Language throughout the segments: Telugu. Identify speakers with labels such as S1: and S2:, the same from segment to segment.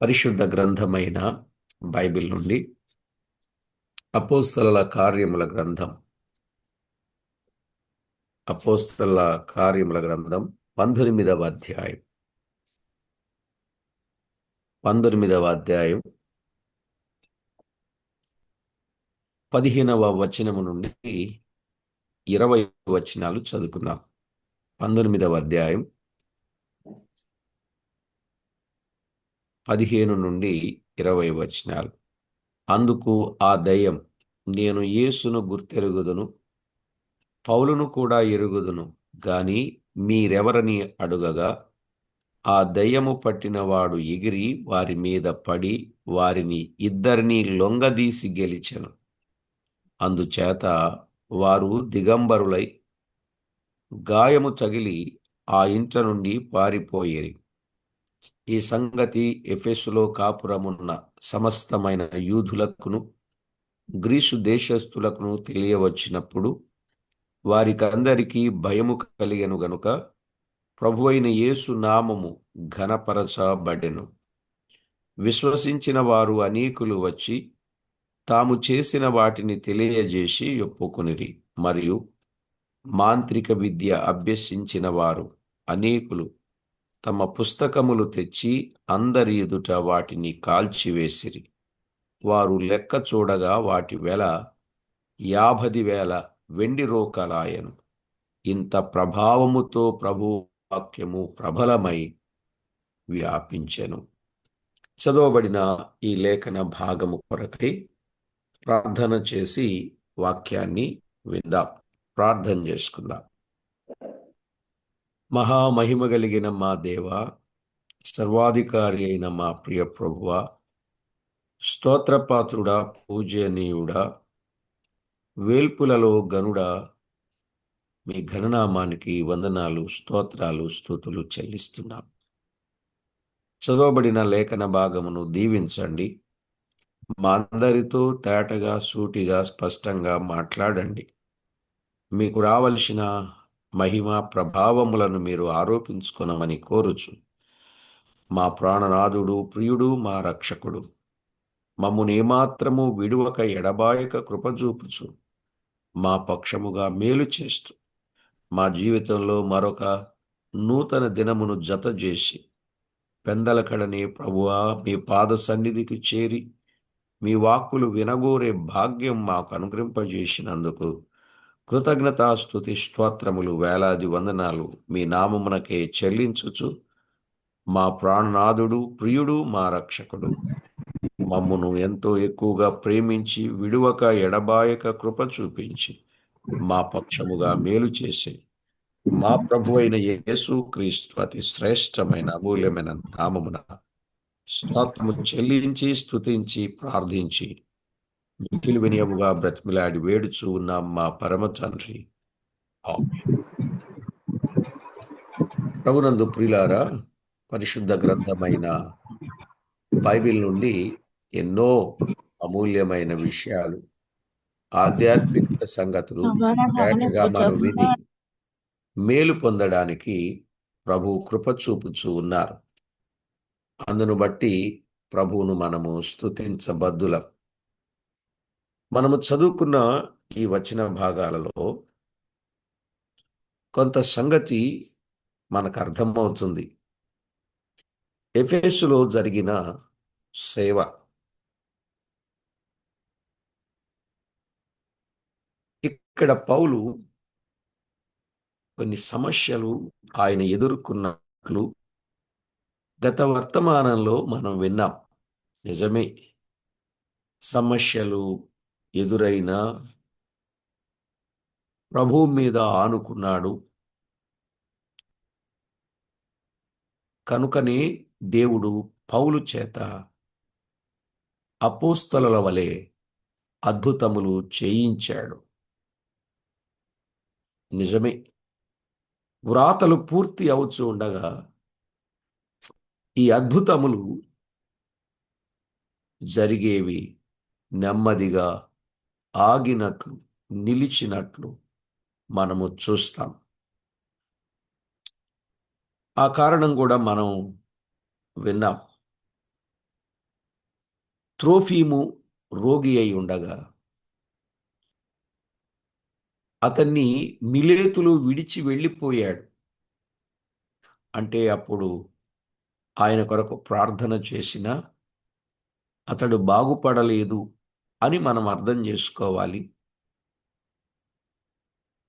S1: పరిశుద్ధ గ్రంథమైన బైబిల్ నుండి అపోస్తలుల కార్యముల గ్రంథం అపోస్తలుల కార్యముల గ్రంథం 19వ అధ్యాయం 15వ వచనము నుండి 20 వచనాలు చదువుకుందాం. 19వ అధ్యాయం 15 నుండి 20 వచనాలు. అందుకు ఆ దయ్యం, నేను యేసును గుర్తెరుగుదును, పౌలును కూడా ఎరుగుదును గాని మీరెవరని అడుగగా, ఆ దయ్యము పట్టినవాడు ఎగిరి వారి మీద పడి వారిని ఇద్దరిని లొంగదీసి గెలిచెను. అందుచేత వారు దిగంబరులై గాయము తగిలి ఆ ఇంట నుండి పారిపోయేరి. ఈ సంగతి ఎఫెసులో కాపురమున్న సమస్తమైన యూదులకును గ్రీసు దేశస్థులకును తెలియవచ్చినప్పుడు వారికందరికీ భయము కలిగెను గనుక ప్రభువైన యేసు నామము ఘనపరచబడెను. విశ్వసించిన వారు అనేకులు వచ్చి తాము చేసిన వాటిని తెలియజేసి ఒప్పుకొనిరి. మరియు మాంత్రిక విద్య అభ్యసించిన వారు అనేకులు తమ పుస్తకములు తెచ్చి అందరి ఎదుట వాటిని కాల్చివేసిరి. వారు లెక్క చూడగా వాటి వెల 50,000 వెండి రూకలాయెను. ఇంత ప్రభావముతో ప్రభు వాక్యము ప్రబలమై వ్యాపించెను. చదవబడిన ఈ లేఖన భాగము కొరకై ప్రార్థన చేసి వాక్యాన్ని విందాం. ప్రార్థన చేసుకుందాం. మహామహిమ కలిగిన మా దేవ, సర్వాధికారి అయిన మా ప్రియ ప్రభువా, స్తోత్రపాత్రుడా, పూజనీయుడా, వేల్పులలో గనుడా, మీ ఘననామానికి వందనాలు, స్తోత్రాలు, స్తుతులు చెల్లిస్తున్నాం. చదవబడిన లేఖన భాగమును దీవించండి. మా అందరితో తేటగా, సూటిగా, స్పష్టంగా మాట్లాడండి. మీకు రావలసిన మహిమ ప్రభావములను మీరు ఆరోపించుకొనమని కోరుచు. మా ప్రాణనాథుడు, ప్రియుడు, మా రక్షకుడు, మమ్మును ఏమాత్రము విడువక ఎడబాయక కృపజూపుచు మా పక్షముగా మేలు చేస్తూ మా జీవితంలో మరొక నూతన దినమును జతచేసి పెందలకడనే ప్రభువా మీ పాద సన్నిధికి చేరి మీ వాక్కులు వినగోరే భాగ్యం మాకు అనుగ్రహింపజేసినందుకు కృతజ్ఞతాస్తుతి స్తోత్రములు, వేలాది వందనాలు మీ నామమునకే చెల్లించుచు, మా ప్రాణనాథుడు, ప్రియుడు, మా రక్షకుడు, మమ్మును ఎంతో ఎక్కువగా ప్రేమించి విడువక ఎడబాయక కృప చూపించి మా పక్షముగా మేలు చేసి మా ప్రభు అయిన యేసు క్రీస్తు అతి శ్రేష్టమైన అమూల్యమైన నామమున స్తోత్రము చెల్లించి స్తుతించి ప్రార్థించి మిక్కిలి వినయముగా బ్రతిమిలాడి వేడుచూ ఉన్నాం మా పరమ తండ్రి. ఆమేన్. ప్రభునందు ప్రియులారా, పరిశుద్ధ గ్రంథమైన బైబిల్ నుండి ఎన్నో అమూల్యమైన విషయాలు, ఆధ్యాత్మిక సంగతులు తేటగా మనం విని మేలు పొందడానికి ప్రభు కృప చూపుచూ ఉన్నారు. అందును బట్టి ప్రభువును మనము స్తుతించబద్దులం. మనము చదువుకున్న ఈ వచన భాగాలలో కొంత సంగతి మనకు అర్థమవుతుంది. ఎఫెసులో జరిగిన సేవ, ఇక్కడ పౌలు కొన్ని సమస్యలు ఆయన ఎదుర్కొన్నట్లు గత వర్తమానంలో మనం విన్నాం. నిజమే, సమస్యలు ఎదురైనా ప్రభువు మీద ఆనుకున్నాడు. కనుకనే దేవుడు పౌలు చేత అపోస్తలుల వలె అద్భుతములు చేయించాడు. నిజమే, వ్రాతలు పూర్తి అవుతూ ఉండగా ఈ అద్భుతములు జరిగేవి, నెమ్మదిగా ఆగినట్లు, నిలిచినట్లు మనము చూస్తాం. ఆ కారణం కూడా మనం విన్నాం. త్రోఫీము రోగి అయి ఉండగా అతన్ని మిలేతులు విడిచి వెళ్ళిపోయాడు. అంటే అప్పుడు ఆయన కొరకు ప్రార్థన చేసినా అతడు బాగుపడలేదు అని మనం అర్థం చేసుకోవాలి.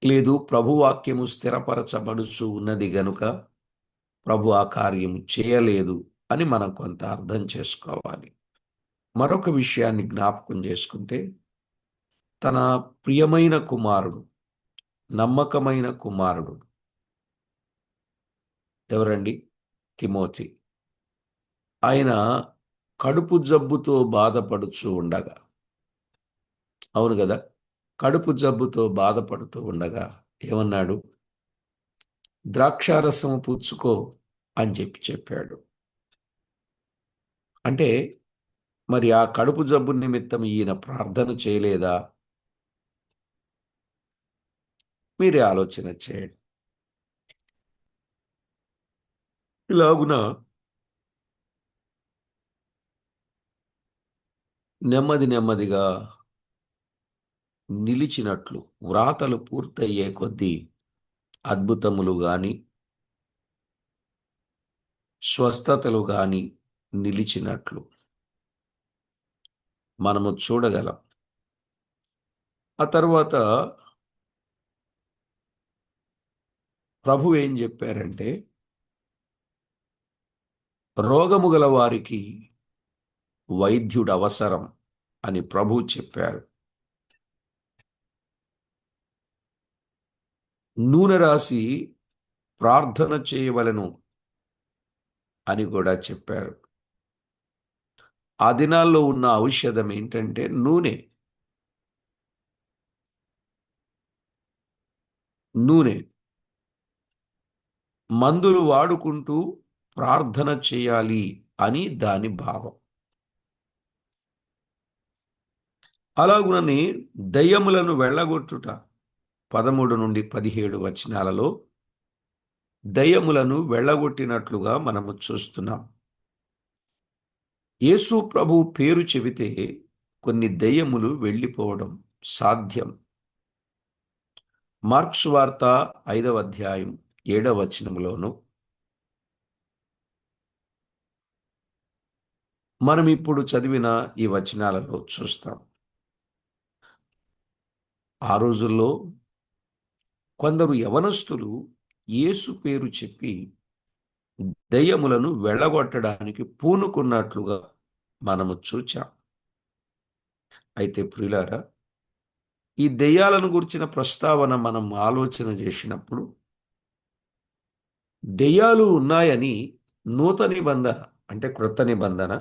S1: లేదు, ప్రభువాక్యము స్థిరపరచబడుచు ఉన్నది గనుక ప్రభు ఆ కార్యము చేయలేదు అని మనం కొంత అర్థం చేసుకోవాలి. మరొక విషయాన్ని జ్ఞాపకం చేసుకుంటే, తన ప్రియమైన కుమారుడు, నమ్మకమైన కుమారుడు ఎవరండి? తిమోతి. ఆయన కడుపు జబ్బుతో బాధపడుచు ఉండగా, అవును కదా, కడుపు జబ్బుతో బాధపడుతూ ఉండగా ఏమన్నాడు? ద్రాక్షారసము పుచ్చుకో అని చెప్పాడు. అంటే మరి ఆ కడుపు జబ్బు నిమిత్తం ఈయన ప్రార్థన చేయలేదా? మీరే ఆలోచన చేయండి. ఇలాగున నెమ్మది నెమ్మదిగా నిలిచినట్లు, వ్రాతలు పూర్తయ్యే కొద్దీ అద్భుతములు గాని స్వస్థతలు గాని నిలిచినట్లు మనము చూడగలం. ఆ తర్వాత ప్రభు ఏం చెప్పారంటే, రోగము గల వారికి వైద్యుడు అవసరం అని ప్రభు చెప్పారు. నూనె రాసి ప్రార్థన చేయవలెను అని కూడా చెప్పారు. ఆ దినాల్లో ఉన్న ఔషధం ఏంటంటే నూనె. నూనె మందులు వాడుకుంటూ ప్రార్థన చేయాలి అని దాని భావం. అలాగునని దయ్యములను వెళ్ళగొట్టుట 13 నుండి 17 వచనాలలో దయ్యములను వెళ్ళగొట్టినట్లుగా మనము చూస్తున్నాం. యేసు ప్రభు పేరు చెబితే కొన్ని దయ్యములు వెళ్ళిపోవడం సాధ్యం. మార్క్స్ వార్త 5వ అధ్యాయం 7వ వచనములోను మనం ఇప్పుడు చదివిన ఈ వచనాలలో చూస్తాం. ఆ రోజుల్లో కొందరు యవనస్తులు యేసు పేరు చెప్పి దయ్యములను వెళ్ళగొట్టడానికి పూనుకున్నట్లుగా మనము చూచాం. అయితే ప్రియులారా, ఈ దెయ్యాలను గురించిన ప్రస్తావన మనం ఆలోచన చేసినప్పుడు, దెయ్యాలు ఉన్నాయని నూతన నిబంధన అంటే క్రొత్త నిబంధన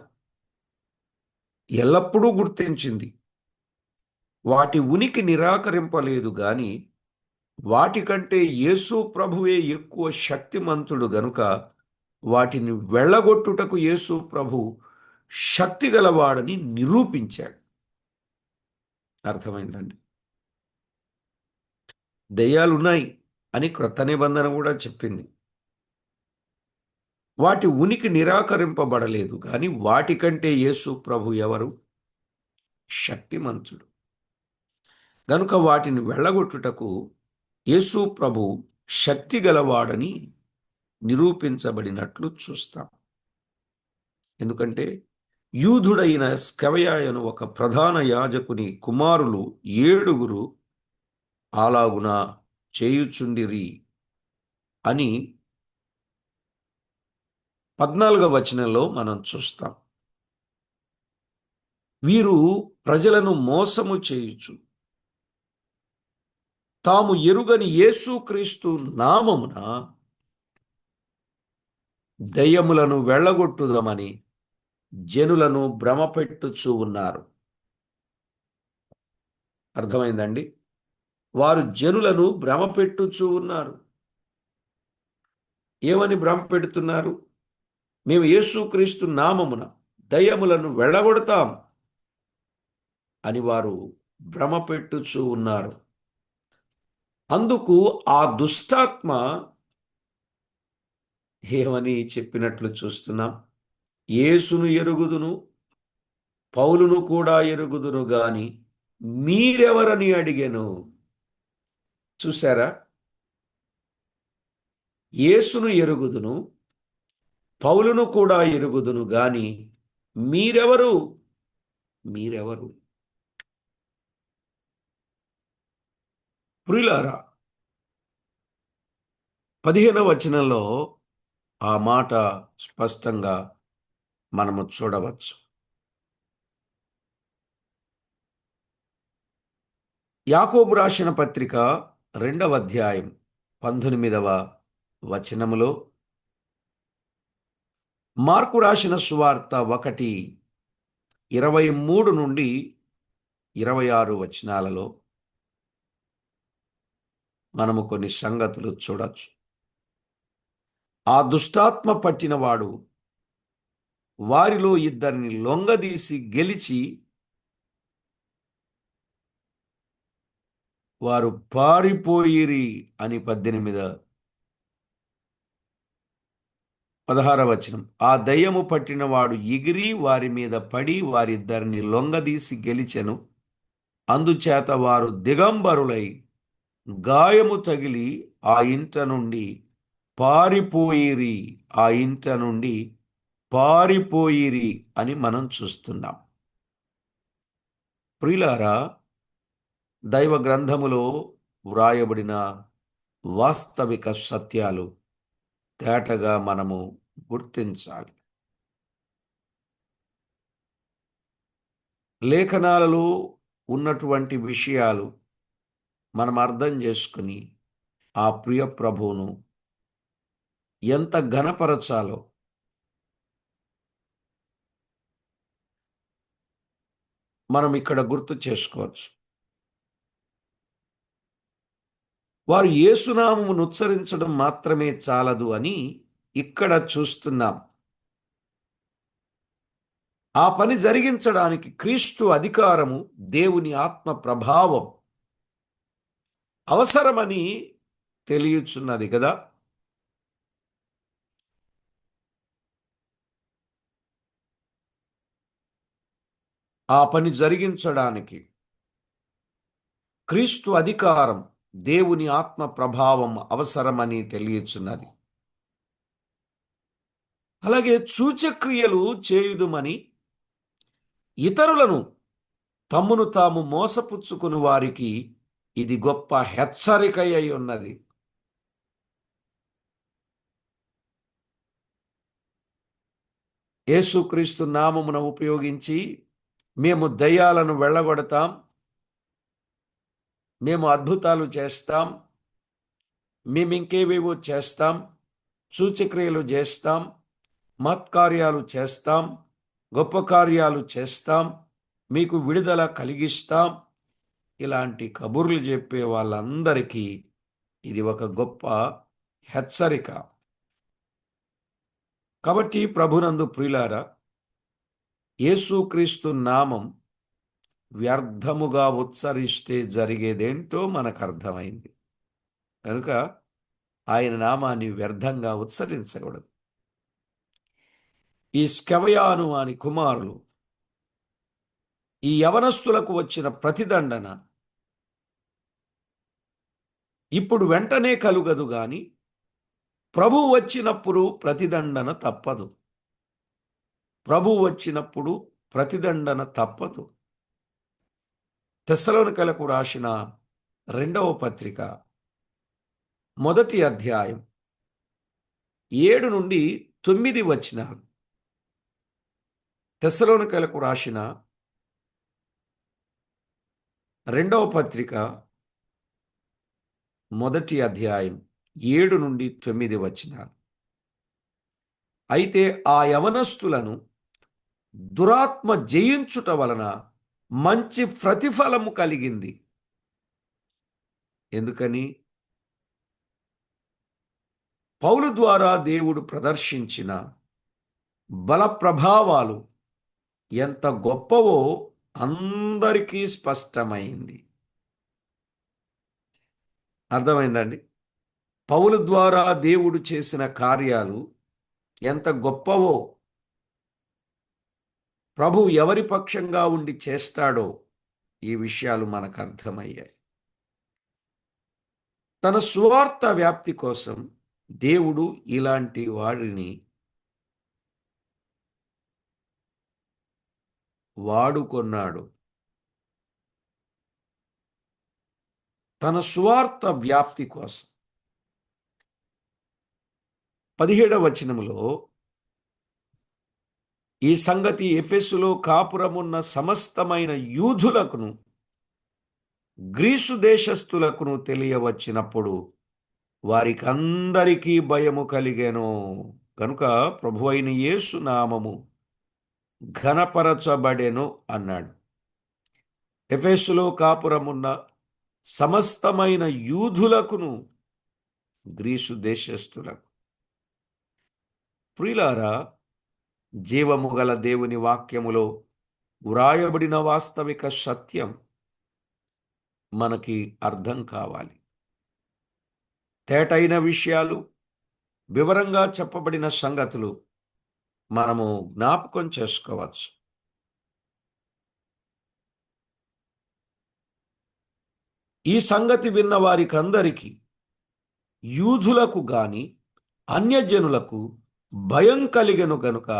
S1: ఎల్లప్పుడూ గుర్తించింది. వాటి ఉనికి నిరాకరింపలేదు గాని వాటికంటే యేసు ప్రభువే ఎక్కువ శక్తిమంతుడు గనుక వాటిని వెళ్ళగొట్టుటకు యేసు ప్రభు శక్తి గలవాడని నిరూపించాడు. అర్థమైందండి? దెయ్యాలున్నాయి అని క్రొత్త నిబంధన కూడా చెప్పింది. వాటి ఉనికి నిరాకరింపబడలేదు కానీ వాటికంటే యేసు ప్రభు ఎవరు? శక్తిమంతుడు గనుక వాటిని వెళ్ళగొట్టుటకు యేసు ప్రభు శక్తి గలవాడని నిరూపించబడినట్లు చూస్తాం. ఎందుకంటే యూదుడైన స్కవయాయను ఒక ప్రధాన యాజకుని కుమారులు 7 అలాగున చేయుచుండిరి అని 14వ వచనంలో మనం చూస్తాం. వీరు ప్రజలను మోసము చేయుచు తాము ఎరుగని యేసుక్రీస్తు నామమున దయ్యములను వెళ్ళగొట్టుదామని జనులను భ్రమపెట్టుచూ ఉన్నారు. అర్థమైందండి? వారు జనులను భ్రమపెట్టుచూ ఉన్నారు. ఏమని భ్రమపెడుతున్నారు? మేము యేసుక్రీస్తు నామమున దయ్యములను వెళ్ళగొడతాం అని వారు భ్రమపెట్టుచూ ఉన్నారు. అందుకు ఆ దుష్టాత్మ ఏమని చెప్పినట్లు చూస్తున్నాం? యేసును ఎరుగుదును, పౌలును కూడా ఎరుగుదును గాని మీరెవరని అడిగెను. చూసారా? యేసును ఎరుగుదును, పౌలును కూడా ఎరుగుదును గాని మీరెవరు? మీరెవరు? ప్రియులారా, 15వ వచనంలో ఆ మాట స్పష్టంగా మనము చూడవచ్చు. యాకోబు రాసిన పత్రిక 2వ అధ్యాయం 19వ వచనములో, మార్కు రాసిన సువార్త 1:23 నుండి 26 వచనాలలో మనము కొన్ని సంగతులు చూడొచ్చు. ఆ దుష్టాత్మ పట్టినవాడు వారిలో ఇద్దరిని లొంగదీసి గెలిచి వారు పారిపోయిరి అని 16వ వచనం. ఆ దయ్యము పట్టినవాడు ఎగిరి వారి మీద పడి వారిద్దరిని లొంగదీసి గెలిచెను. అందుచేత వారు దిగంబరులై గాయము తగిలి ఆ ఇంట నుండి పారిపోయిరి, ఆ ఇంట నుండి పారిపోయిరి అని మనం చూస్తున్నాం. ప్రియులారా, దైవ గ్రంథములో వ్రాయబడిన వాస్తవిక సత్యాలు తేటగా మనము గుర్తించాలి. లేఖనాలలో ఉన్నటువంటి విషయాలు మనం అర్థం చేసుకుని ఆ ప్రియ ప్రభువును ఎంత ఘనపరచాలో మనం ఇక్కడ గుర్తు చేసుకోవచ్చు. వారు యేసునామమును ఉచ్చరించడం మాత్రమే చాలదు అని ఇక్కడ చూస్తున్నాం. ఆ పని జరిగించడానికి క్రీస్తు అధికారము, దేవుని ఆత్మ ప్రభావం అవసరమని తెలియచున్నది కదా. ఆ పని జరిగించడానికి క్రీస్తు అధికారం, దేవుని ఆత్మ ప్రభావం అవసరమని తెలియచున్నది. అలాగే సూచక్రియలు చేయుదుమని ఇతరులను తమ్మును తాము మోసపుచ్చుకుని వారికి ఇది గొప్ప హెచ్చరిక అయి ఉన్నది. యేసుక్రీస్తు నామమున ఉపయోగించి మేము దయ్యాలను వెళ్ళగొడతాం, మేము అద్భుతాలు చేస్తాం, మేము ఇంకేవేవో చేస్తాం, సూచక్రియలు చేస్తాం, మత్కార్యాలు చేస్తాం, గొప్ప కార్యాలు చేస్తాం, మీకు విడుదల కలిగిస్తాం, ఇలాంటి కబుర్లు చెప్పే వాళ్ళందరికీ ఇది ఒక గొప్ప హెచ్చరిక. కాబట్టి ప్రభునందు ప్రియులారా, యేసుక్రీస్తు నామం వ్యర్థముగా ఉచ్చరిస్తే జరిగేదేంటో మనకు అర్థమైంది. కనుక ఆయన నామాన్ని వ్యర్థంగా ఉచ్చరించకూడదు. ఈ స్కెవయాను అని కుమారులు, ఈ యవనస్తులకు వచ్చిన ప్రతిదండన ఇప్పుడు వెంటనే కలుగదు గాని ప్రభువు వచ్చినప్పుడు ప్రతిదండన తప్పదు. ప్రభువు వచ్చినప్పుడు ప్రతిదండన తప్పదు. తెస్సలోనికలకు రాసిన 2వ పత్రిక 1వ అధ్యాయం 7 నుండి 9 వచనాలు. తెస్సలోనికలకు రాసిన 2వ పత్రిక 1వ అధ్యాయం 7 నుండి 9 వచనాలు. అయితే ఆ యవనస్తులను దురాత్మ జయించుట వలన మంచి ప్రతిఫలము కలిగింది. ఎందుకని? పౌలు ద్వారా దేవుడు ప్రదర్శించిన బల ప్రభావాలు ఎంత గొప్పవో అందరికీ స్పష్టమైంది. అర్థమైందండి? పౌలు ద్వారా దేవుడు చేసిన కార్యాలు ఎంత గొప్పవో ప్రభు ఎవరి పక్షంగా ఉండి చేస్తాడో ఈ విషయాలు మనకు అర్థమయ్యాయి. తన సువార్త వ్యాప్తి కోసం దేవుడు ఇలాంటి వారిని వాడుకొన్నాడు. తన సువార్త వ్యాప్తి కోసం 17వ వచనములో ఈ సంగతి ఎఫెసులో కాపురమున్న సమస్తమైన యూదులకును గ్రీసు దేశస్థులకును తెలియవచ్చినప్పుడు వారికి అందరికీ భయము కలిగెను. కనుక ప్రభువైన యేసు నామము ఘనపరచబడెను అన్నాడు. ఎఫెసులో కాపురమున్న సమస్తమైన యూదులకును గ్రీసు దేశస్థులకు. ప్రియులారా, జీవము గల దేవుని వాక్యములో వ్రాయబడిన వాస్తవిక సత్యం మనకి అర్థం కావాలి. తేటైన విషయాలు, వివరంగా చెప్పబడిన సంగతులు మనము జ్ఞాపకం చేసుకోవచ్చు. ఈ సంగతి విన్న వారికందరికీ, యూదులకు గాని అన్యజనులకు భయం కలిగెను గనుక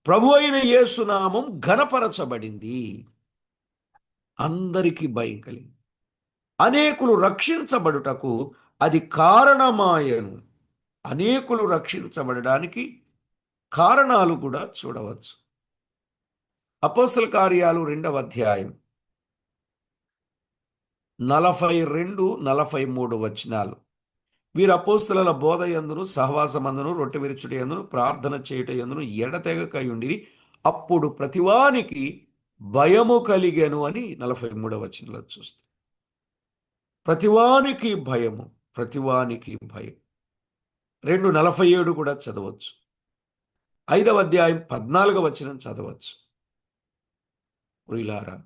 S1: ప్రభు అయిన యేసునామం ఘనపరచబడింది. అందరికీ భయం కలిగింది. అనేకులు రక్షించబడుటకు అది కారణమాయను. అనేకులు రక్షించబడడానికి కారణాలు కూడా చూడవచ్చు. అపోస్తల కార్యాలు 2వ అధ్యాయం 42, 43 వచనాలు. వీరు అపోస్తలుల బోధ యందును సహవాసమందును రొట్టె విరుచుట యందును ప్రార్థన చేయుట యందును ఎడతెగకయుండిరి. అప్పుడు ప్రతివానికి భయము కలిగెను అని 43వ వచనంలో చూస్తాం. ప్రతివానికి భయము, ప్రతివానికి భయం. 2:47 కూడా చదవచ్చు. 5వ అధ్యాయం 14వ వచనం చదవచ్చు. ప్రియులారా,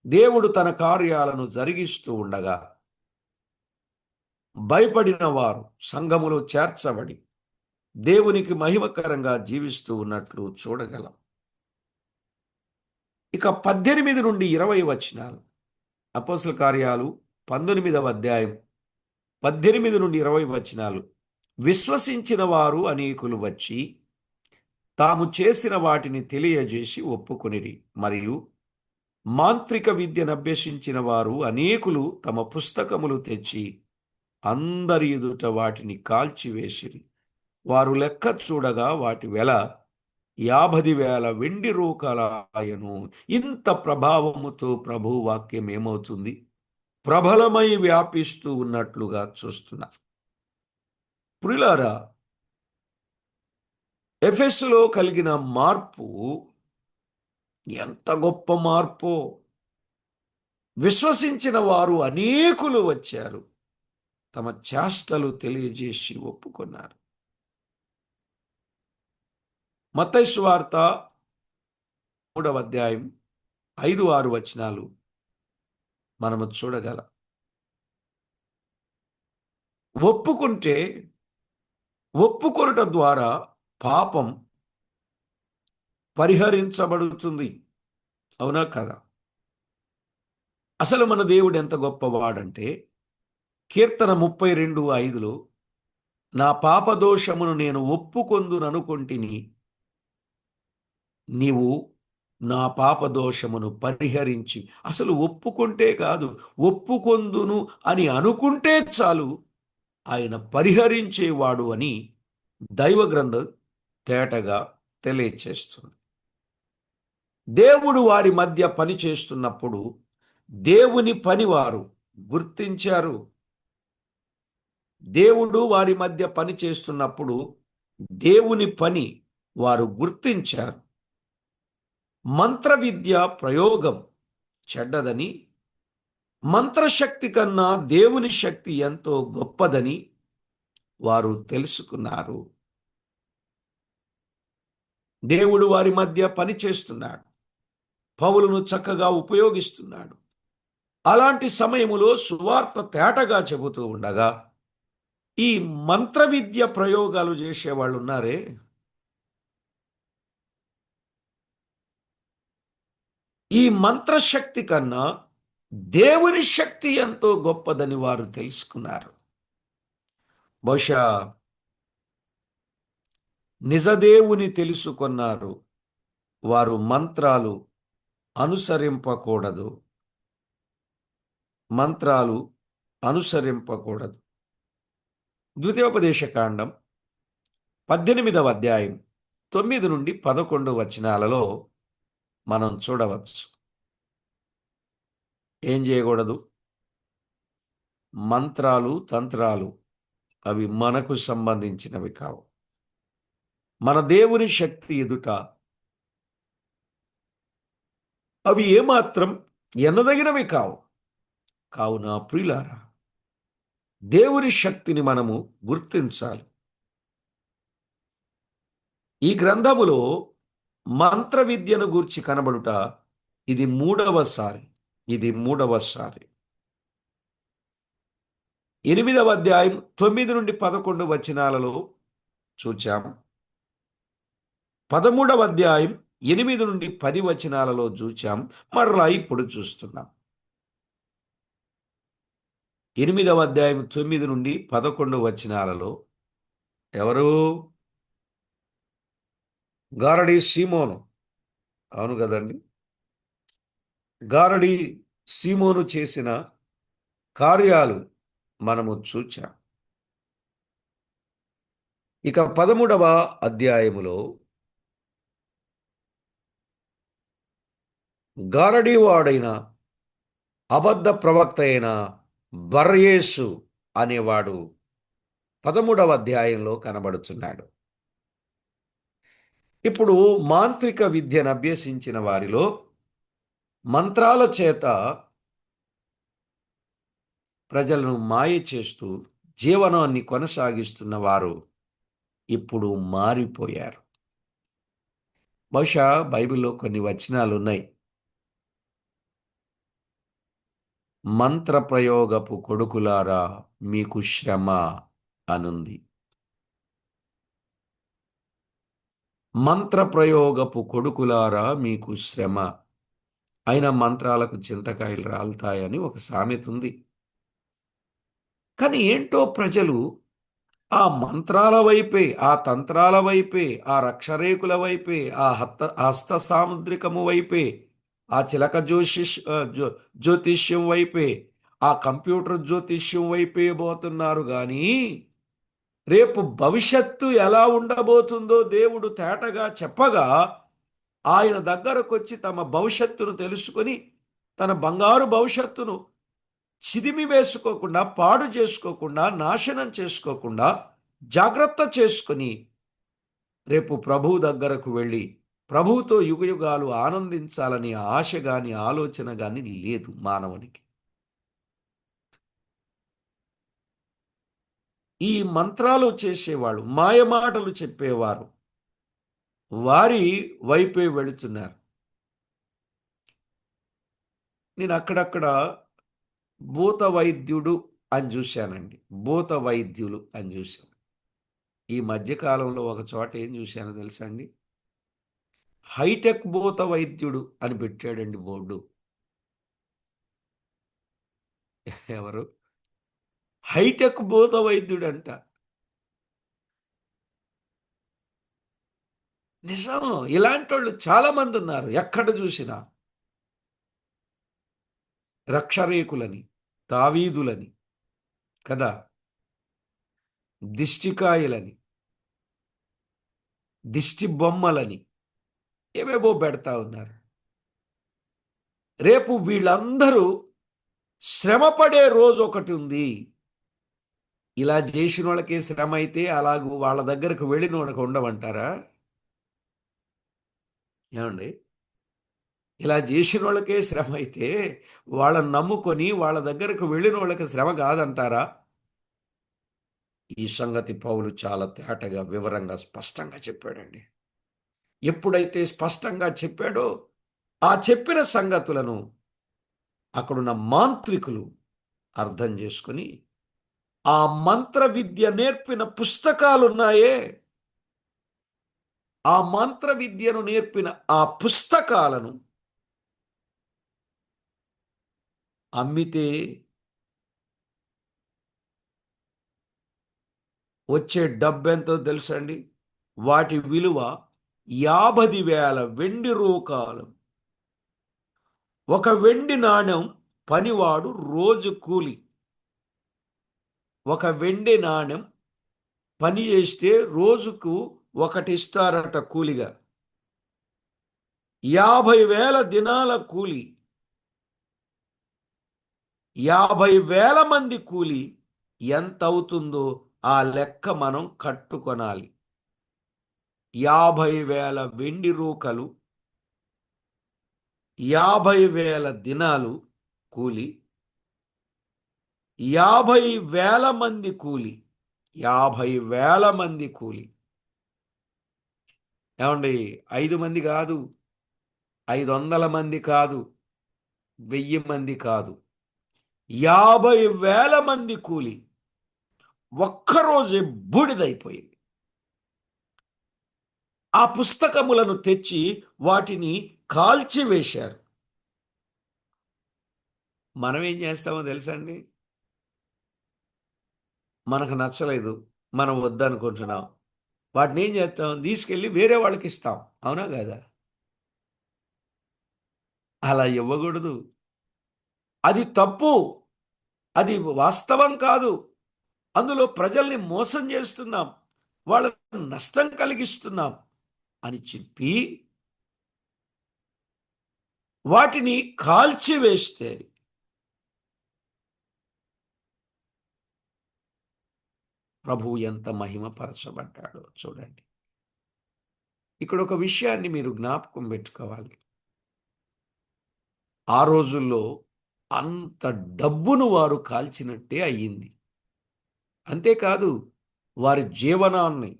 S1: దేవుడు తన కార్యాలను జరిగిస్తూ ఉండగా భయపడిన వారు సంఘములో చేర్చబడి దేవునికి మహిమకరంగా జీవిస్తూ ఉన్నట్లు చూడగలం. ఇక 18 నుండి 20 వచనాలు. అపోస్తల కార్యాలు 19వ అధ్యాయం 18 నుండి 20 వచనాలు. విశ్వసించిన వారు అనేకులు వచ్చి తాము చేసిన వాటిని తెలియజేసి ఒప్పుకొనిరి. మరియు మాంత్రిక విద్యను అభ్యసించిన వారు అనేకులు తమ పుస్తకములు తెచ్చి అందరి ఎదుట వాటిని కాల్చివేసిరి. వారు లెక్క చూడగా వాటి వెల 50,000 వెండి రూకలాయను. ఇంత ప్రభావముతో ప్రభు వాక్యం ఏమవుతుంది? ప్రబలమై వ్యాపిస్తూ ఉన్నట్లుగా చూస్తున్నా. ప్రియులారా, ఎఫెసులో కలిగిన మార్పు ఎంత గొప్ప మార్పో! విశ్వసించిన వారు అనేకులు వచ్చారు. తమ చేష్టలు తెలియజేసి ఒప్పుకొన్నారు. మత్తయి సువార్త 3వ అధ్యాయం 5, 6 వచనాలు మనము చూడగలం. ఒప్పుకొనుట ద్వారా పాపం పరిహరించబడుతుంది. అవునా కదా? అసలు మన దేవుడు ఎంత గొప్పవాడంటే, కీర్తన 32:5లో నా పాపదోషమును నేను ఒప్పుకొందుననుకొంటిని, నీవు నా పాపదోషమును పరిహరించి. అసలు ఒప్పుకుంటే కాదు, ఒప్పుకొందును అని అనుకుంటే చాలు, ఆయన పరిహరించేవాడు అని దైవ గ్రంథం తేటగా తెలియచేస్తుంది. దేవుడు వారి మధ్య పని చేస్తున్నప్పుడు దేవుని పని వారు గుర్తించారు. దేవుడు వారి మధ్య పని చేస్తున్నప్పుడు దేవుని పని వారు గుర్తించారు. మంత్ర విద్య ప్రయోగం చెడ్డదని, మంత్రశక్తి కన్నా దేవుని శక్తి ఎంతో గొప్పదని వారు తెలుసుకున్నారు. దేవుడు వారి మధ్య పని చేస్తున్నాడు. పౌలును చక్కగా ఉపయోగిస్తున్నాడు. అలాంటి సమయములో సువార్త తేటగా చెబుతూ ఉండగా ఈ మంత్ర విద్య ప్రయోగాలు చేసేవాళ్ళు ఉన్నారే, ఈ మంత్రశక్తి కన్నా దేవుని శక్తి ఎంతో గొప్పదని వారు తెలుసుకున్నారు. బహుశా నిజదేవుని తెలుసుకున్నారు. వారు మంత్రాలు అనుసరింపకూడదు. మంత్రాలు అనుసరింపకూడదు. ద్వితీయోపదేశకాండం 18వ అధ్యాయం 9 నుండి 11 వచనాలలో మనం చూడవచ్చు. ఏం చేయకూడదు? మంత్రాలు, తంత్రాలు అవి మనకు సంబంధించినవి కావు. మన దేవుని శక్తి ఎదుట అవి ఏమాత్రం ఎన్నదగినవి కావు. కావున ప్రియులారా, దేవుని శక్తిని మనము గుర్తించాలి. ఈ గ్రంథములో మంత్ర విద్యను గూర్చి కనబడుట ఇది మూడవసారి. 8వ అధ్యాయం 9 నుండి 11 వచనాలలో చూచాం. 13వ అధ్యాయం 8 నుండి 10 వచనాలలో చూచాం. మరలా ఇప్పుడు చూస్తున్నాం. 8వ అధ్యాయం 9 నుండి 11 వచనాలలో ఎవరు? గారడి సీమోను. అవును కదండి. గారడి సీమోను చేసిన కార్యాలు మనము చూచాం. ఇక 13వ అధ్యాయములో గారడీవాడైన అబద్ధ ప్రవక్త అయిన బర్యేసు అనేవాడు 13వ అధ్యాయంలో కనబడుచున్నాడు. ఇప్పుడు మాంత్రిక విద్యను అభ్యసించిన వారిలో మంత్రాల చేత ప్రజలను మాయ చేస్తూ జీవనాన్ని కొనసాగిస్తున్న వారు ఇప్పుడు మారిపోయారు. బహుశా బైబిల్లో కొన్ని వచనాలు ఉన్నాయి. మంత్ర ప్రయోగపు కొడుకులారా మీకు శ్రమ అనుంది. మంత్ర ప్రయోగపు కొడుకులారా మీకు శ్రమ. అయినా మంత్రాలకు చింతకాయలు రాలుతాయని ఒక సామెత ఉంది. కానీ ఏంటో ప్రజలు ఆ మంత్రాల వైపే, ఆ తంత్రాల వైపే, ఆ రక్షరేకుల వైపే, ఆ హస్త సాముద్రికము వైపే, ఆ చిలక జ్యోతిష్యం వైపే, ఆ కంప్యూటర్ జ్యోతిష్యం వైపే పోతున్నారు. కానీ రేపు భవిష్యత్తు ఎలా ఉండబోతుందో దేవుడు తేటగా చెప్పగా ఆయన దగ్గరకొచ్చి తమ భవిష్యత్తును తెలుసుకొని తన బంగారు భవిష్యత్తును చిదిమి వేసుకోకుండా, పాడు చేసుకోకుండా, నాశనం చేసుకోకుండా జాగ్రత్త చేసుకుని రేపు ప్రభువు దగ్గరకు వెళ్ళి ప్రభువుతో యుగయుగాలు ఆనందించాలని ఆశ గాని ఆలోచన గాని లేదు మానవునికి. ఈ మంత్రాలు చేసేవాళ్ళు, మాయమాటలు చెప్పేవారు వారి వైపే వెళుతున్నారు. నేను అక్కడక్కడ భూత వైద్యుడు అని చూశానండి. భూత వైద్యులు అని చూశాను. ఈ మధ్యకాలంలో ఒక చోట ఏం చూశానో తెలుసా అండి? హైటెక్ భూత వైద్యుడు అని పెట్టాడండి బోర్డు. ఎవరు? హైటెక్ భూత వైద్యుడు అంట. నిజం. ఇలాంటి వాళ్ళు చాలా మంది ఉన్నారు. ఎక్కడ చూసినా రక్షరేకులని, తావీదులని కదా, దిష్టికాయలని, దిష్టి బొమ్మలని ఏవేవో పెడతా ఉన్నారు. రేపు వీళ్ళందరూ శ్రమపడే రోజు ఒకటి ఉంది. ఇలా చేసిన వాళ్ళకే శ్రమ అయితే అలాగూ వాళ్ళ దగ్గరకు వెళ్ళిన వాళ్ళకి ఉండమంటారా? ఏమండి? ఇలా చేసిన వాళ్ళకే శ్రమ అయితే వాళ్ళని నమ్ముకొని వాళ్ళ దగ్గరకు వెళ్ళిన వాళ్ళకి శ్రమ కాదంటారా? ఈ సంగతి పౌలు చాలా తేటగా, వివరంగా, స్పష్టంగా చెప్పాడండి. ఎప్పుడైతే స్పష్టంగా చెప్పాడో ఆ చెప్పిన సంగతులను అక్కడున్న మాంత్రికులు అర్థం చేసుకుని ఆ మంత్ర విద్య నేర్పిన పుస్తకాలున్నాయే, ఆ మంత్ర విద్యను నేర్పిన ఆ పుస్తకాలను అమ్మితే వచ్చే డబ్బెంతో తెలుసండి? వాటి విలువ 50,000 వెండి రూపాయలు. ఒక వెండి నాణెం పనివాడు రోజు కూలి. ఒక వెండి నాణెం పని చేస్తే రోజుకు ఒకటి ఇస్తారట కూలిగా. 50,000 దినాల కూలి, 50,000 మంది కూలి ఎంత అవుతుందో ఆ లెక్క మనం కట్టుకొనాలి. 50,000 వెండి రూకలు, 50,000 దినాలు కూలి, 50,000 మంది కూలి, 50,000 మంది కూలి. ఏమండి? 5 మంది కాదు, 500 మంది కాదు, 1000 మంది కాదు, 50,000 మంది కూలి ఒక్కరోజే బూడిదైపోయింది. ఆ పుస్తకములను తెచ్చి వాటిని కాల్చివేశారు. మనం ఏం చేస్తామో తెలుసా అండి? మనకు నచ్చలేదు, మనం వద్దనుకుంటున్నాం, వాటిని ఏం చేస్తాం? తీసుకెళ్ళి వేరే వాళ్ళకి ఇస్తాం. అవునా కదా? అలా ఇవ్వకూడదు. అది తప్పు, అది వాస్తవం కాదు. అందులో ప్రజల్ని మోసం చేస్తున్నాం, వాళ్ళకు నష్టం కలిగిస్తున్నాం అని చెప్పి వాటిని కాల్చివేస్తే ప్రభువు ఎంత మహిమపరచబడ్డాడో చూడండి. ఇక్కడ ఒక విషయాన్ని మీరు జ్ఞాపకం పెట్టుకోవాలి. ఆ రోజుల్లో అంత డబ్బును వారు కాల్చినట్టే అయ్యింది. అంతేకాదు, వారి జీవనాన్ని,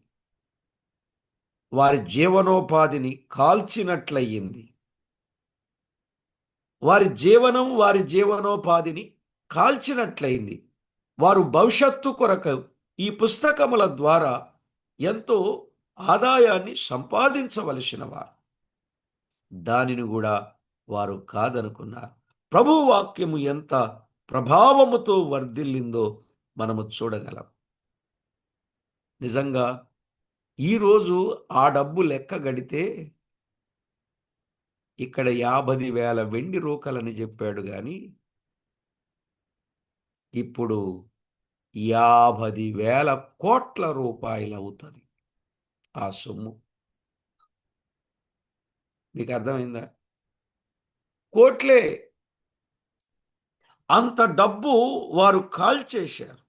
S1: వారి జీవనోపాధిని కాల్చినట్లయింది. వారి జీవనం, వారి జీవనోపాధిని కాల్చినట్లయింది. వారు భవిష్యత్తు కొరకు ఈ పుస్తకముల ద్వారా ఎంతో ఆదాయాన్ని సంపాదించవలసిన వారు. దానిని కూడా వారు కాదనుకున్నారు. ప్రభు వాక్యము ఎంత ప్రభావముతో వర్ధిల్లిందో మనము చూడగలం. నిజంగా ఈరోజు ఆ డబ్బు లెక్క గడితే ఇక్కడ 50,000 వెండి రూకలని చెప్పాడు గాని ఇప్పుడు 50,000 కోట్ల రూపాయలు అవుతుంది ఆ సొమ్ము. మీకు అర్థమైందా? కోట్లే. అంత డబ్బు వారు కాల్చేశారు.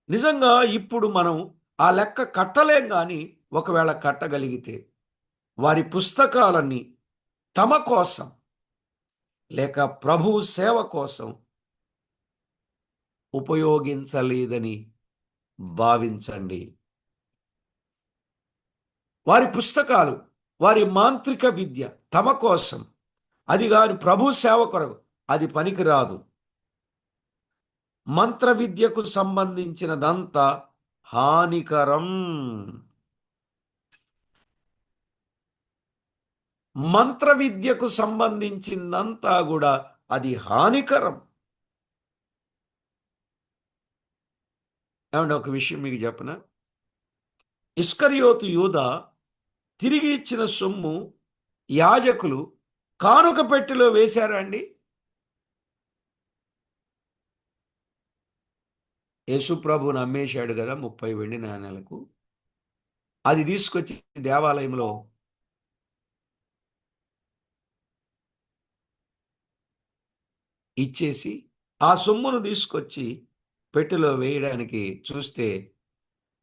S1: నిజంగా ఇప్పుడు మనం ఆ లెక్క కట్టలేం గాని ఒకవేళ కట్టగలిగితే వారి పుస్తకాలన్నీ తమ కోసం లేక ప్రభు సేవ కోసం ఉపయోగించలేదని భావించండి. వారి పుస్తకాలు, వారి మాంత్రిక విద్య తమ కోసం, అది కాని ప్రభు సేవ కొరకు అది పనికిరాదు. మంత్ర విద్యకు సంబంధించినదంతా హానికరం. మంత్ర విద్యకు సంబంధించిందంతా కూడా అది హానికరం. ఏమంటే ఒక విషయం మీకు చెప్పనా? ఇస్కరియోతు యూదా తిరిగి ఇచ్చిన సొమ్ము యాజకులు కానుక పెట్టెలో వేశారా అండి? యేసుప్రభుని అమ్మేశాడు కదా 30 వెండి నాణేలకు. అది తీసుకొచ్చి దేవాలయంలో ఇచ్చేసి ఆ సొమ్మును తీసుకొచ్చి పెట్టెలో వేయడానికి చూస్తే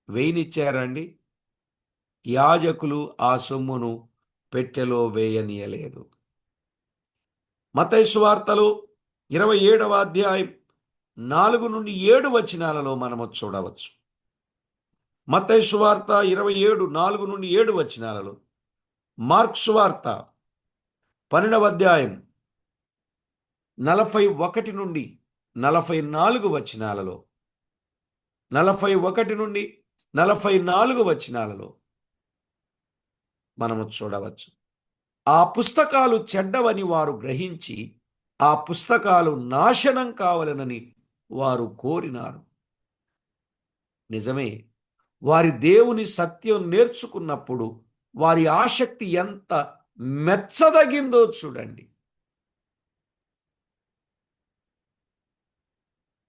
S1: వేయనిచ్చారండి? యాజకులు ఆ సొమ్మును పెట్టెలో వేయనీయలేదు. మత్తయి సువార్తలు 27వ అధ్యాయం 4 నుండి 7 వచనాలలో మనము చూడవచ్చు. మత్తయి సువార్త 27 4 నుండి 7 వచనాలలో, మార్కు సువార్త 12వ అధ్యాయం 41 నుండి 44 వచనాలలో, 41 నుండి 44 వచనాలలో మనము చూడవచ్చు. ఆ పుస్తకాలు చెడ్డవని వారు గ్రహించి ఆ పుస్తకాలు నాశనం కావాలనని వారు కోరినారు. నిజమే, వారి దేవుని సత్యం నేర్చుకున్నప్పుడు వారి ఆసక్తి ఎంత మెచ్చదగిందో చూడండి.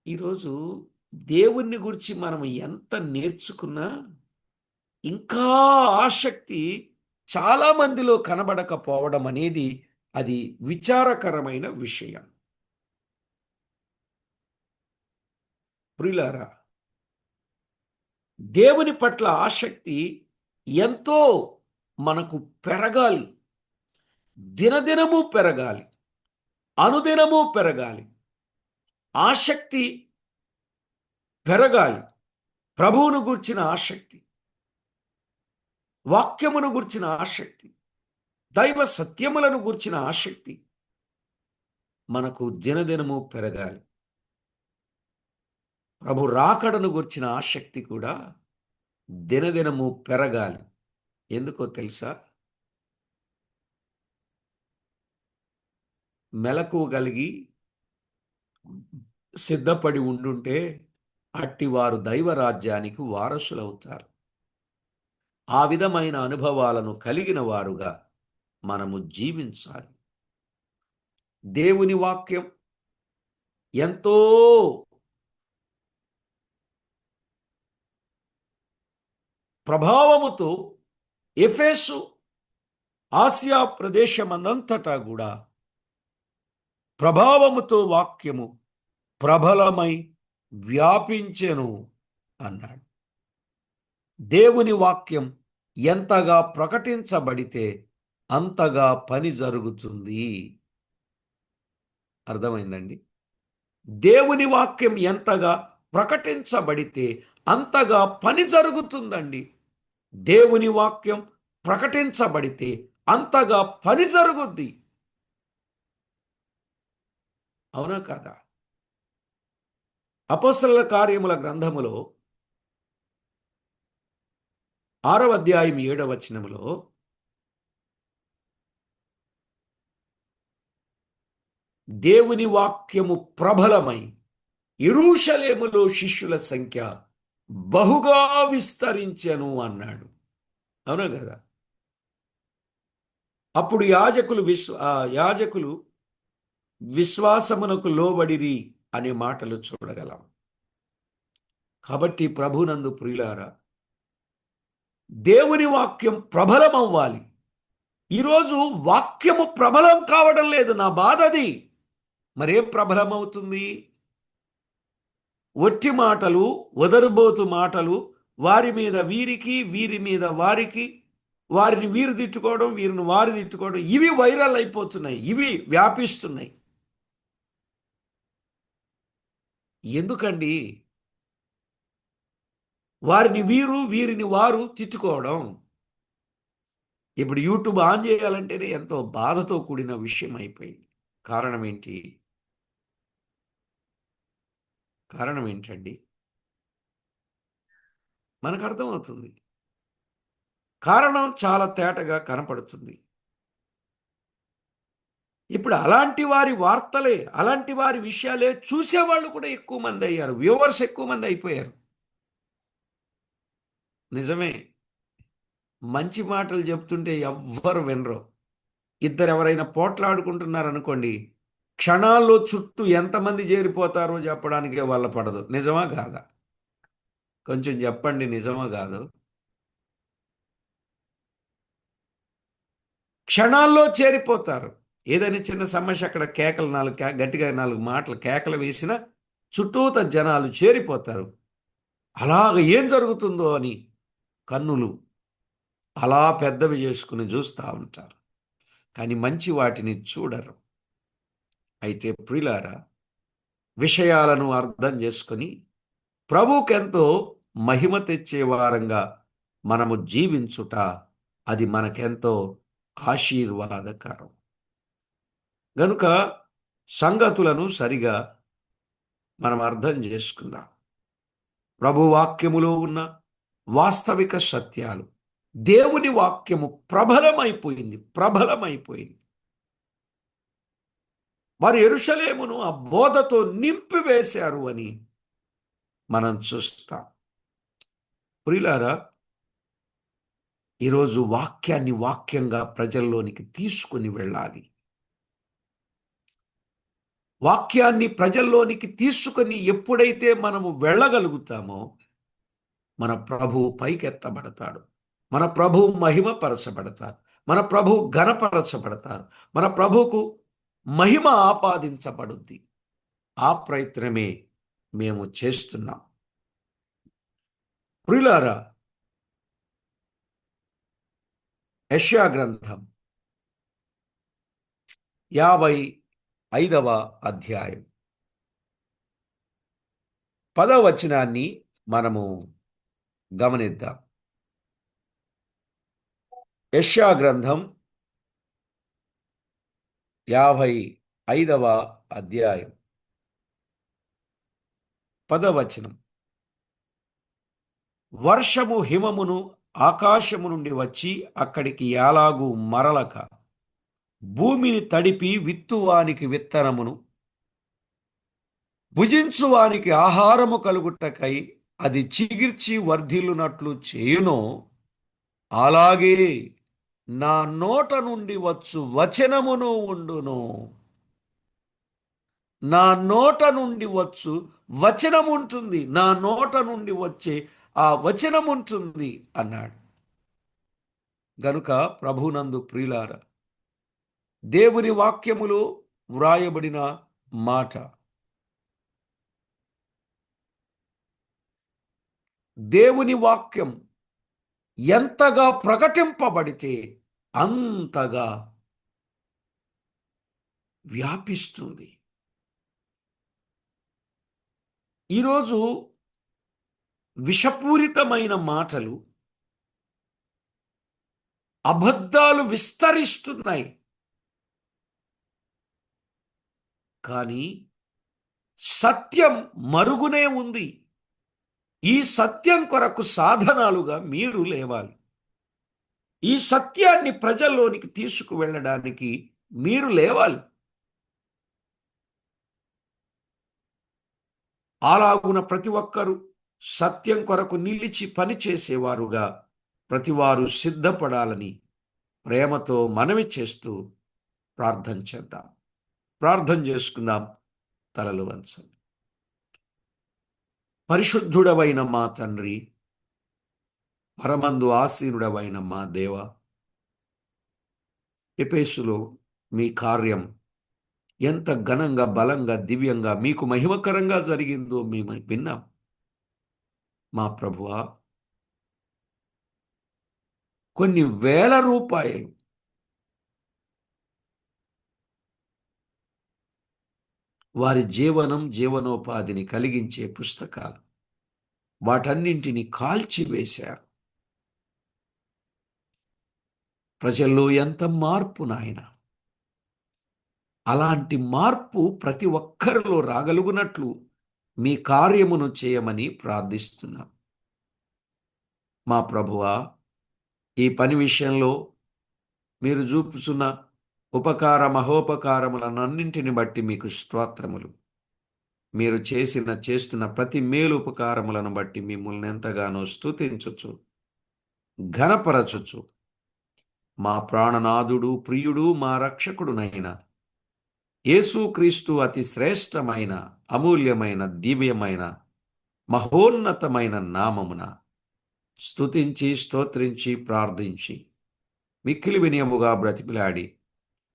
S1: ఈరోజు దేవుణ్ణి గురించి మనం ఎంత నేర్చుకున్నా ఇంకా ఆసక్తి చాలా మందిలో కనబడకపోవడం అనేది అది విచారకరమైన విషయం. ప్రియులారా, దేవుని పట్ల ఆసక్తి ఎంతో మనకు పెరగాలి, దినదినము పెరగాలి, అనుదినము పెరగాలి, ఆసక్తి పెరగాలి. ప్రభువును గూర్చిన ఆసక్తి, వాక్యమును గూర్చిన ఆసక్తి, దైవ సత్యములను గూర్చిన ఆసక్తి మనకు దినదినము పెరగాలి. ప్రభు రాకడను గూర్చిన ఆసక్తి కూడా దినదినము పెరగాలి. ఎందుకో తెలుసా? మెలకువ కలిగి సిద్ధపడి ఉండుంటే అట్టివారు దైవరాజ్యానికి వారసులవుతారు. ఆ విధమైన అనుభవాలను కలిగిన వారుగా మనము జీవించాలి. దేవుని వాక్యం ఎంతో ప్రభావముతో ఎఫెసు, ఆసియా ప్రదేశమందంతటా కూడా ప్రభావముతో వాక్యము ప్రబలమై వ్యాపించెను అన్నాడు. దేవుని వాక్యం ఎంతగా ప్రకటించబడితే అంతగా పని జరుగుతుంది. అర్థమైందండి? దేవుని వాక్యం ఎంతగా ప్రకటించబడితే అంతగా పని జరుగుతుందండి. దేవుని వాక్యం ప్రకటించబడితే అంతగా పని జరుగుద్ది. అవునా కాదా? అపోస్తలుల కార్యముల గ్రంథములో 6వ అధ్యాయం 7వ వచనములో దేవుని వాక్యము ప్రబలమై యెరూషలేములో శిష్యుల సంఖ్య బహుగా విస్తరించెను అన్నాడు. అవునా కదా? అప్పుడు యాజకులు విశ్వాసమునకు లోబడిరి అనే మాటలు చూడగలం. కాబట్టి ప్రభునందు ప్రియులారా, దేవుని వాక్యం ప్రబలమవ్వాలి. ఈరోజు వాక్యము ప్రబలం కావడం లేదు. నా బాధ అది. మరేం ప్రబలమవుతుంది? ఒట్టి మాటలు, వదరుబోతు మాటలు, వారి మీద వీరికి, వీరి మీద వారికి, వారిని వీరు తిట్టుకోవడం, వీరిని వారు తిట్టుకోవడం, ఇవి వైరల్ అయిపోతున్నాయి, ఇవి వ్యాపిస్తున్నాయి. ఎందుకండి వారిని వీరు, వీరిని వారు తిట్టుకోవడం? ఇప్పుడు యూట్యూబ్ ఆన్ చేయాలంటేనే ఎంతో బాధతో కూడిన విషయం అయిపోయింది. కారణం ఏంటి? కారణం ఏంటండి? మనకు అర్థమవుతుంది. కారణం చాలా తేటగా కనపడుతుంది. ఇప్పుడు అలాంటి వారి వార్తలే, అలాంటి వారి విషయాలే చూసేవాళ్ళు కూడా ఎక్కువ మంది అయ్యారు. వ్యూవర్స్ ఎక్కువ మంది అయిపోయారు. నిజమే, మంచి మాటలు చెప్తుంటే ఎవ్వరు వినరు. ఇద్దరు ఎవరైనా పోట్లాడుకుంటున్నారనుకోండి, క్షణాల్లో చుట్టూ ఎంతమంది చేరిపోతారో చెప్పడానికే వాళ్ళ పడదు. నిజమా కాదా? కొంచెం చెప్పండి, నిజమా కాదు? క్షణాల్లో చేరిపోతారు. ఏదైనా చిన్న సమస్య అక్కడ కేకలు గట్టిగా 4 మాటలు కేకలు వేసినా చుట్టూత జనాలు చేరిపోతారు. అలాగ ఏం జరుగుతుందో అని కన్నులు అలా పెద్దవి చేసుకుని చూస్తూ ఉంటారు. కానీ మంచి వాటిని చూడరు. అయితే ప్రియులారా, విషయాలను అర్థం చేసుకొని ప్రభువుకెంతో మహిమ తెచ్చే వారంగా మనము జీవించుట, అది మనకెంతో ఆశీర్వాదకరం. గనుక సంగతులను సరిగా మనం అర్థం చేసుకుందాం. ప్రభు వాక్యములో ఉన్న వాస్తవిక సత్యాలు, దేవుని వాక్యము ప్రబలమైపోయింది. వారు యెరూషలేమును ఆ బోధతో నింపివేశారు అని మనం చూస్తాం. ప్రియులారా, ఈరోజు వాక్యాన్ని వాక్యంగా ప్రజల్లోనికి తీసుకుని వెళ్ళాలి. వాక్యాన్ని ప్రజల్లోనికి తీసుకుని ఎప్పుడైతే మనము వెళ్ళగలుగుతామో మన ప్రభువు పైకెత్తబడతాడు. మన ప్రభువు మహిమపరచబడతారు. మన ప్రభువు ఘనపరచబడతారు. మన ప్రభువుకు మహిమ ఆపాదించబడుద్ది. ఆ ప్రయత్నమే మేము చేస్తున్నాం. ప్రియులారా, యెషయా గ్రంథం 55వ అధ్యాయం 10వ వచనాన్ని మనము గమనిద్దాం. యెషయా గ్రంథం 55వ అధ్యాయం 10వ వచనం. వర్షము హిమమును ఆకాశము నుండి వచ్చి అక్కడికి ఎలాగూ మరలక భూమిని తడిపి విత్తువానికి విత్తనమును భుజించువానికి ఆహారము కలుగుటకై అది చిగిర్చి వర్ధిల్లునట్లు చేయునో అలాగే నా నోట నుండి వచ్చు వచనమును ఉండును. నా నోట నుండి వచ్చు వచనం ఉంటుంది. నా నోట నుండి వచ్చే ఆ వచనం ఉంటుంది అన్నాడు. గనుక ప్రభునందు ప్రియులారా, దేవుని వాక్యములో వ్రాయబడిన మాట, దేవుని వాక్యం ఎంతగా ప్రకటింపబడితే అంతగా వ్యాపిస్తుంది. ఈరోజు విషపూరితమైన మాటలు, అబద్ధాలు విస్తరిస్తున్నాయి. కానీ సత్యం మరుగునే ఉంది. ఈ సత్యం కొరకు సాధనాలుగా మీరు లేవాలి. ఈ సత్యాన్ని ప్రజల్లోనికి తీసుకువెళ్ళడానికి మీరు లేవాలి. అలాగున ప్రతి ఒక్కరూ సత్యం కొరకు నిలిచి పనిచేసేవారుగా ప్రతివారు సిద్ధపడాలని ప్రేమతో మనవి చేస్తూ ప్రార్థన చేద్దాం. ప్రార్థన చేసుకుందాం. తలలు వంచండి. పరిశుద్ధుడవైన మా తండ్రి, పరమందు ఆసీనుడవైన మా దేవ, ఎఫెసులో మీ కార్యం ఎంత ఘనంగా, బలంగా, దివ్యంగా, మీకు మహిమకరంగా జరిగిందో మేము విన్నాం. మా ప్రభువా, కొన్ని వేల రూపాయలు వారి జీవనోపాధిని కలిగించే పుస్తకాలు, వాటన్నింటినీ కాల్చివేశారు. ప్రజల్లో ఎంత మార్పు నాయన! అలాంటి మార్పు ప్రతి ఒక్కరిలో రాగలుగునట్లు మీ కార్యమును చేయమని ప్రార్థిస్తున్నాం. మా ప్రభువా, ఈ పని విషయంలో మీరు చూపుచున్న ఉపకార మహోపకారములనన్నింటిని బట్టి మీకు స్తోత్రములు. మీరు చేస్తున్న ప్రతి మేలు ఉపకారములను బట్టి మిమ్మల్ని ఎంతగానో స్తుతించుచు ఘనపరచుచు మా ప్రాణనాథుడు, ప్రియుడు, మా రక్షకుడునైన యేసుక్రీస్తు అతి శ్రేష్టమైన, అమూల్యమైన, దివ్యమైన, మహోన్నతమైన నామమున స్తుతించి స్తోత్రించి ప్రార్థించి మిక్కిలి వినయముగా బ్రతిమిలాడి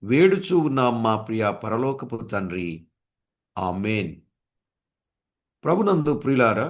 S1: వేడుచూ ఉన్నాం మా ప్రియ పరలోకపు తండ్రి. ఆమేన్. ప్రభునందు ప్రియులారా,